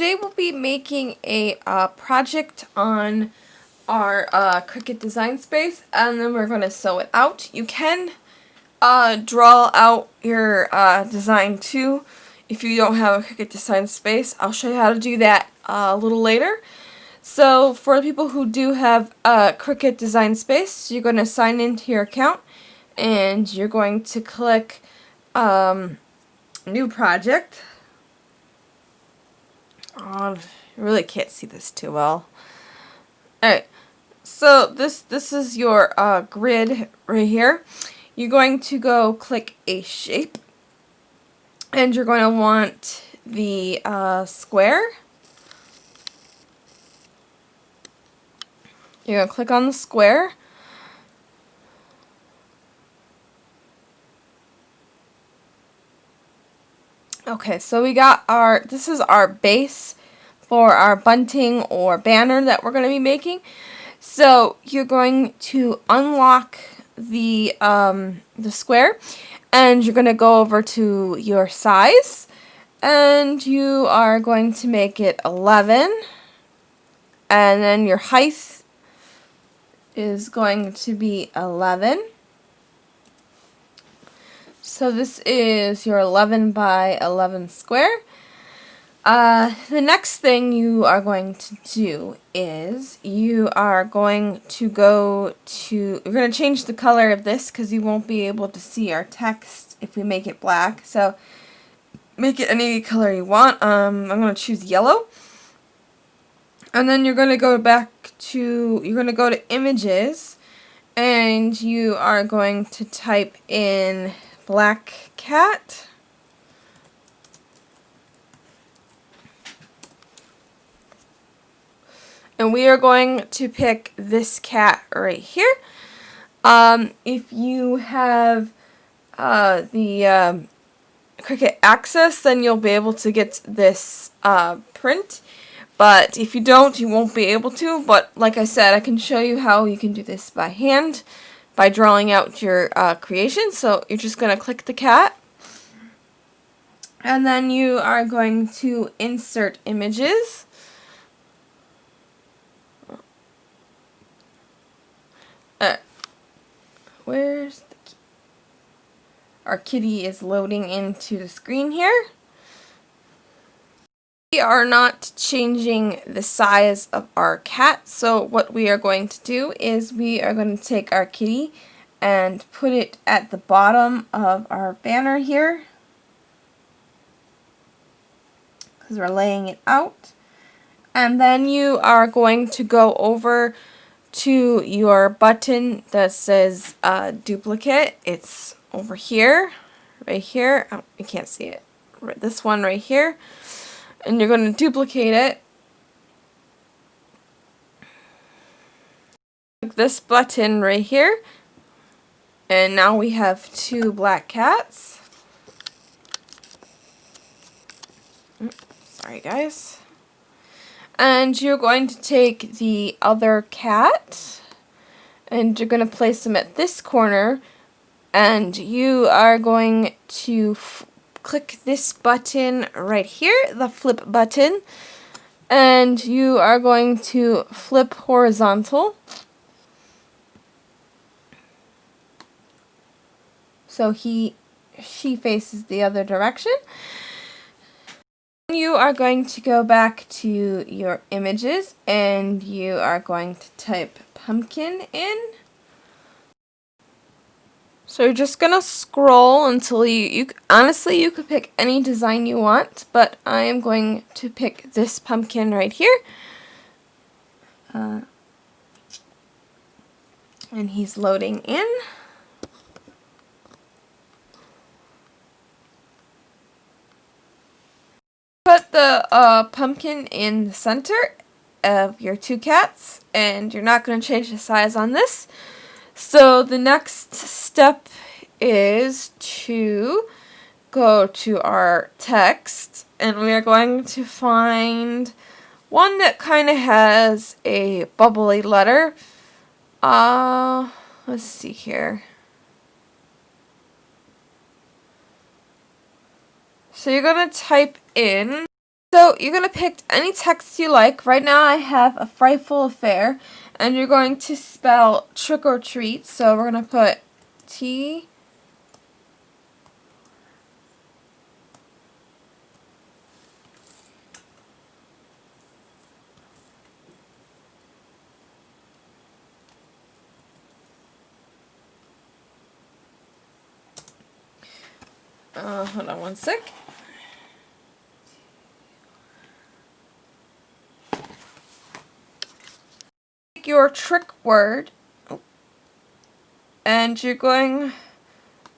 today we'll be making a project on our Cricut design space, and then we're going to sew it out. You can draw out your design too if you don't have a Cricut design space. I'll show you how to do that a little later. So for people who do have a Cricut design space, you're going to sign into your account and you're going to click new project. Oh, I really can't see this too well. Alright, so this is your grid right here. You're going to go click a shape, and you're going to want the square. You're going to click on the square. Okay, so we got this is our base for our bunting or banner that we're going to be making. So you're going to unlock the square, and you're going to go over to your size, and you are going to make it 11, and then your height is going to be 11. So this is your 11 by 11 square. The next thing you are going to do is you are going to you're going to change the color of this because you won't be able to see our text if we make it black. So make it any color you want. I'm going to choose yellow. And then you're going to go to images, and you are going to type in black cat. And we are going to pick this cat right here. If you have the Cricut Access, then you'll be able to get this print. But if you don't, you won't be able to. But like I said, I can show you how you can do this by hand, by drawing out your creation. So you're just going to click the cat. And then you are going to insert images. Where's the key? Our kitty is loading into the screen here. We are not changing the size of our cat, so what we are going to do is we are going to take our kitty and put it at the bottom of our banner here, because we're laying it out. And then you are going to go over to your button that says duplicate. It's over here, right here. Oh, you can't see it. This one right here. And you're going to duplicate it. Click this button right here. And now we have two black cats. Sorry guys. And you're going to take the other cat, and you're going to place them at this corner, and you are going to click this button right here, the flip button, and you are going to flip horizontal. So she faces the other direction. You are going to go back to your images, and you are going to type pumpkin in. So you're just going to scroll until honestly, you could pick any design you want, but I am going to pick this pumpkin right here. And he's loading in. Put the pumpkin in the center of your two cats, and you're not going to change the size on this. So the next step is to go to our text, and we are going to find one that kind of has a bubbly letter. Let's see here. So you're going to type in So you're going to pick any text you like. Right now I have a frightful affair, and you're going to spell trick or treat. So we're going to put T hold on one sec. Take your trick word and you're going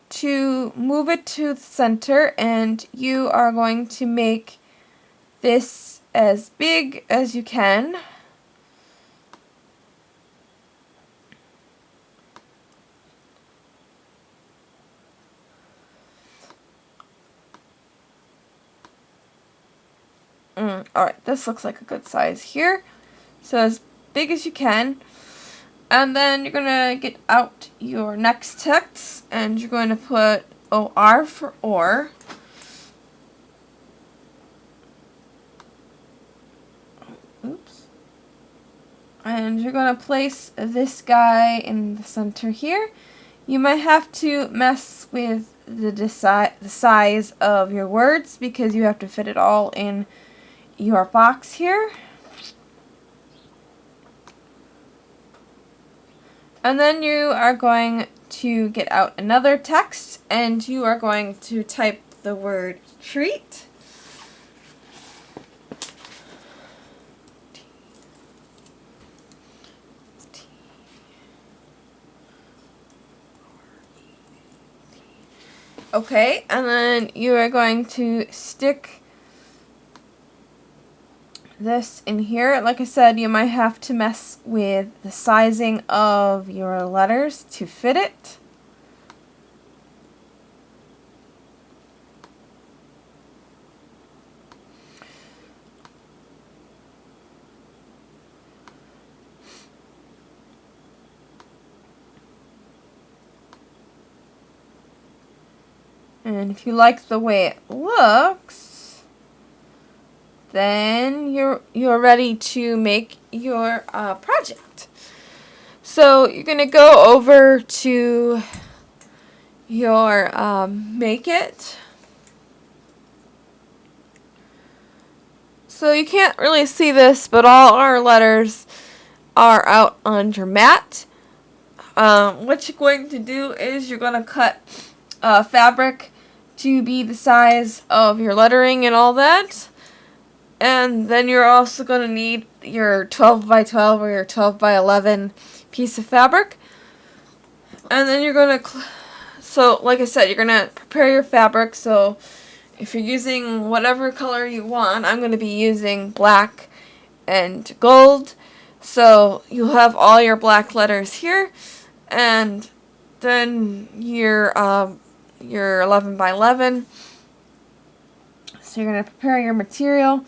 to move it to the center, and you are going to make this as big as you can. Alright, this looks like a good size here. So as big as you can. And then you're going to get out your next text, and you're going to put OR for or. Oops. And you're going to place this guy in the center here. You might have to mess with the size of your words because you have to fit it all in your box here. And then you are going to get out another text, and you are going to type the word treat. Okay, and then you are going to stick this in here. Like I said, you might have to mess with the sizing of your letters to fit it. And if you like the way it looks, then you're ready to make your project. So you're gonna go over to your make it. So you can't really see this, but all our letters are out on your mat. What you're going to do is you're going to cut fabric to be the size of your lettering and all that. And then you're also going to need your 12 by 12 or your 12 by 11 piece of fabric. And then you're going to, so like I said, you're going to prepare your fabric. So if you're using whatever color you want, I'm going to be using black and gold. So you'll have all your black letters here. And then your 11 by 11. So you're going to prepare your material,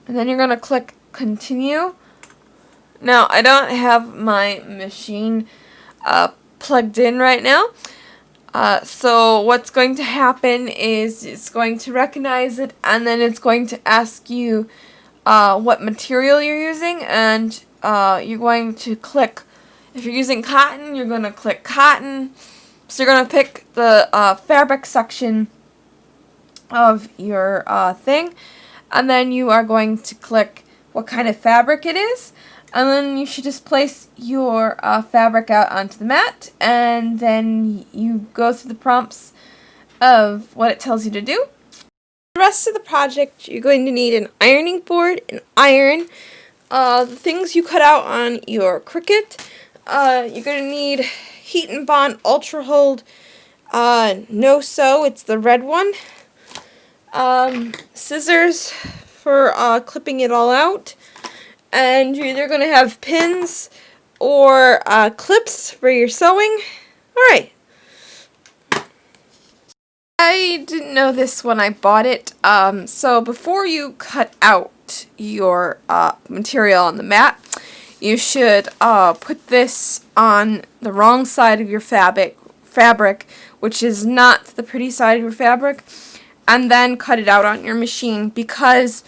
and then you're going to click continue. Now I don't have my machine plugged in right now, so what's going to happen is it's going to recognize it, and then it's going to ask you what material you're using, and you're going to click. If you're using cotton, you're going to click cotton. So you're going to pick the fabric section of your thing, and then you are going to click what kind of fabric it is, and then you should just place your fabric out onto the mat, and then you go through the prompts of what it tells you to do. The rest of the project, you're going to need an ironing board, an iron, the things you cut out on your Cricut. You're going to need Heat and Bond Ultra Hold No Sew, it's the red one. Scissors for clipping it all out. And you're either going to have pins or clips for your sewing. Alright. I didn't know this when I bought it. So before you cut out your material on the mat, you should put this on the wrong side of your fabric, which is not the pretty side of your fabric, and then cut it out on your machine, because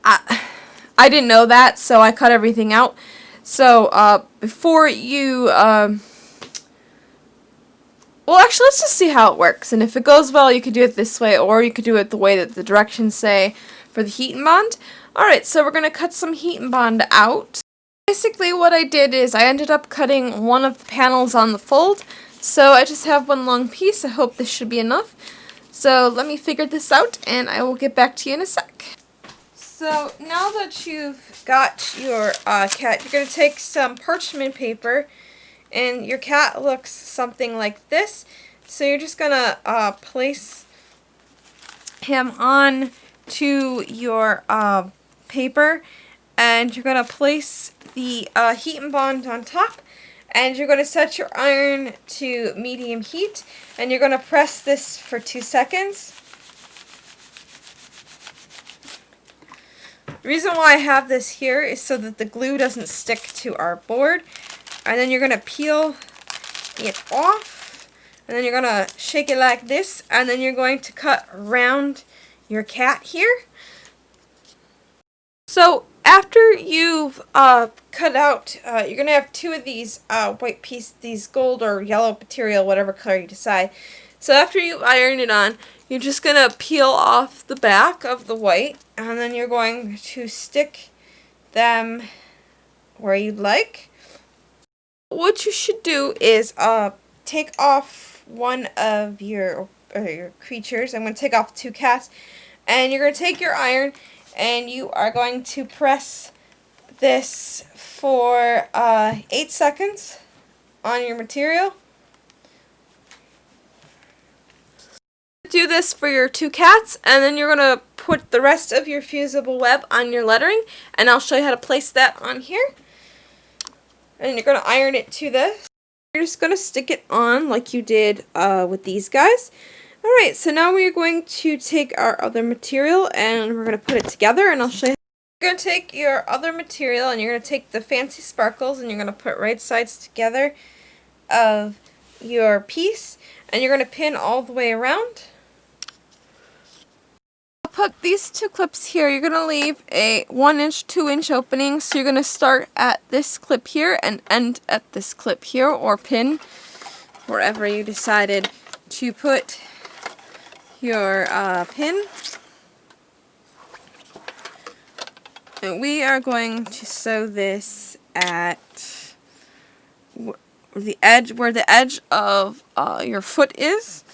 I didn't know that, so I cut everything out. So before you, well, actually, let's just see how it works. And if it goes well, you could do it this way, or you could do it the way that the directions say for the heat and bond. Alright, so we're going to cut some heat and bond out. Basically what I did is I ended up cutting one of the panels on the fold, so I just have one long piece. I hope this should be enough. So let me figure this out, and I will get back to you in a sec. So now that you've got your cat, you're going to take some parchment paper, and your cat looks something like this. So you're just going to place him on to your paper, and you're going to place the heat and bond on top, and you're going to set your iron to medium heat, and you're going to press this for 2 seconds. The reason why I have this here is so that the glue doesn't stick to our board. And then you're going to peel it off, and then you're going to shake it like this, and then you're going to cut around your cat here. So after you've cut out, you're going to have 2 of these white pieces, these gold or yellow material, whatever color you decide. So after you've ironed it on, you're just going to peel off the back of the white, and then you're going to stick them where you'd like. What you should do is take off one of your creatures. I'm going to take off 2 cats, and you're going to take your iron, and you are going to press this for 8 seconds on your material. Do this for your 2 cats, and then you're going to put the rest of your fusible web on your lettering, and I'll show you how to place that on here. And you're going to iron it to this. You're just going to stick it on like you did with these guys. Alright, so now we're going to take our other material, and we're going to put it together, and I'll show you. You're going to take your other material, and you're going to take the fancy sparkles, and you're going to put right sides together of your piece, and you're going to pin all the way around. Put these 2 clips here. You're going to leave a 1-inch, 2-inch opening, so you're going to start at this clip here and end at this clip here, or pin wherever you decided to put your pin. And we are going to sew this at the edge, where the edge of your foot is.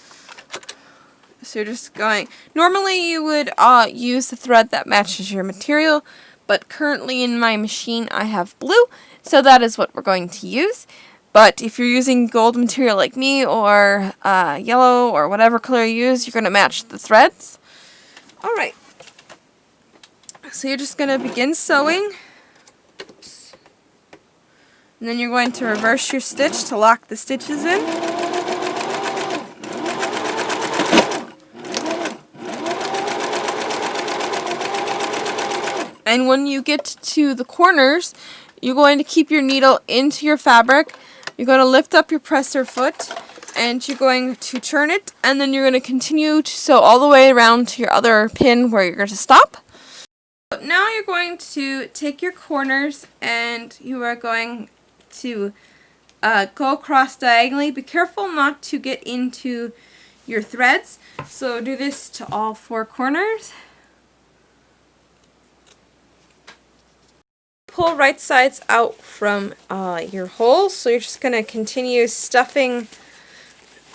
So you're just going, normally you would use the thread that matches your material, but currently in my machine I have blue, so that is what we're going to use. But if you're using gold material like me, or yellow, or whatever color you use, you're going to match the threads. Alright, so you're just going to begin sewing. Oops. And then you're going to reverse your stitch to lock the stitches in. And when you get to the corners, you're going to keep your needle into your fabric. You're going to lift up your presser foot, and you're going to turn it, and then you're going to continue to sew all the way around to your other pin where you're going to stop. So now you're going to take your corners, and you are going to go across diagonally. Be careful not to get into your threads. So do this to all 4 corners. Pull right sides out from your holes, so you're just going to continue stuffing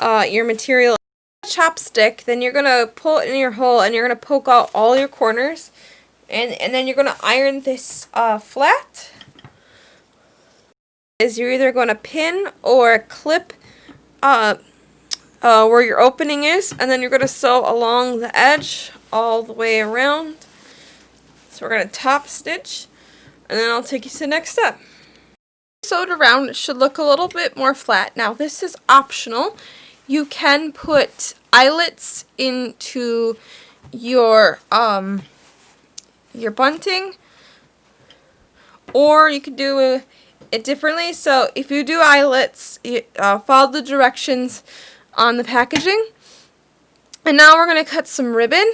your material with a chopstick. Then you're going to pull it in your hole, and you're going to poke out all your corners, and then you're going to iron this flat. You're either going to pin or clip where your opening is, and then you're going to sew along the edge all the way around. So we're going to top stitch. And then I'll take you to the next step. Sewed around, it should look a little bit more flat. Now this is optional. You can put eyelets into your bunting, or you could do it differently. So if you do eyelets, follow the directions on the packaging. And now we're going to cut some ribbon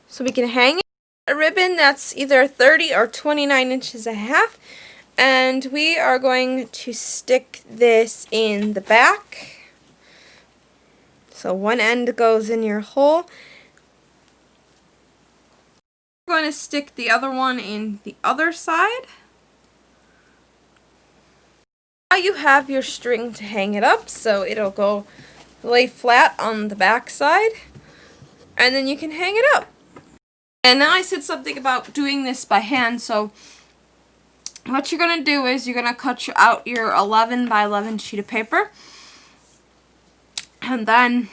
so we can hang it. A ribbon that's either 30 or 29 inches and a half. And we are going to stick this in the back. So one end goes in your hole. We're going to stick the other one in the other side. Now you have your string to hang it up, so it'll go lay flat on the back side, and then you can hang it up. And now I said something about doing this by hand, so what you're going to do is you're going to cut out your 11 by 11 sheet of paper, and then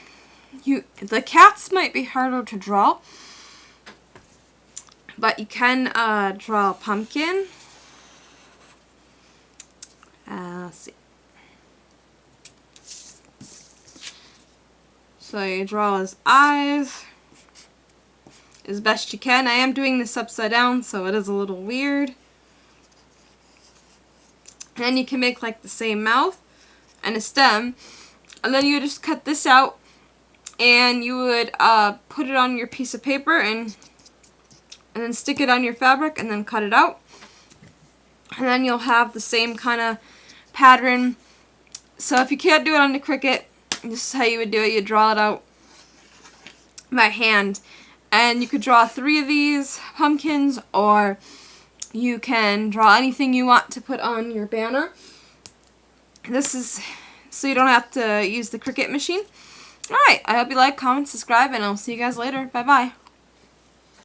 the cats might be harder to draw, but you can draw a pumpkin. Let's see. So you draw his eyes as best you can. I am doing this upside down, so it is a little weird. And you can make like the same mouth and a stem, and then you would just cut this out, and you would put it on your piece of paper and then stick it on your fabric and then cut it out, and then you'll have the same kind of pattern. So if you can't do it on the Cricut, this is how you would do it. You draw it out by hand, and you could draw 3 of these pumpkins, or you can draw anything you want to put on your banner. This is so you don't have to use the Cricut machine. Alright, I hope you like, comment, subscribe, and I'll see you guys later. Bye bye.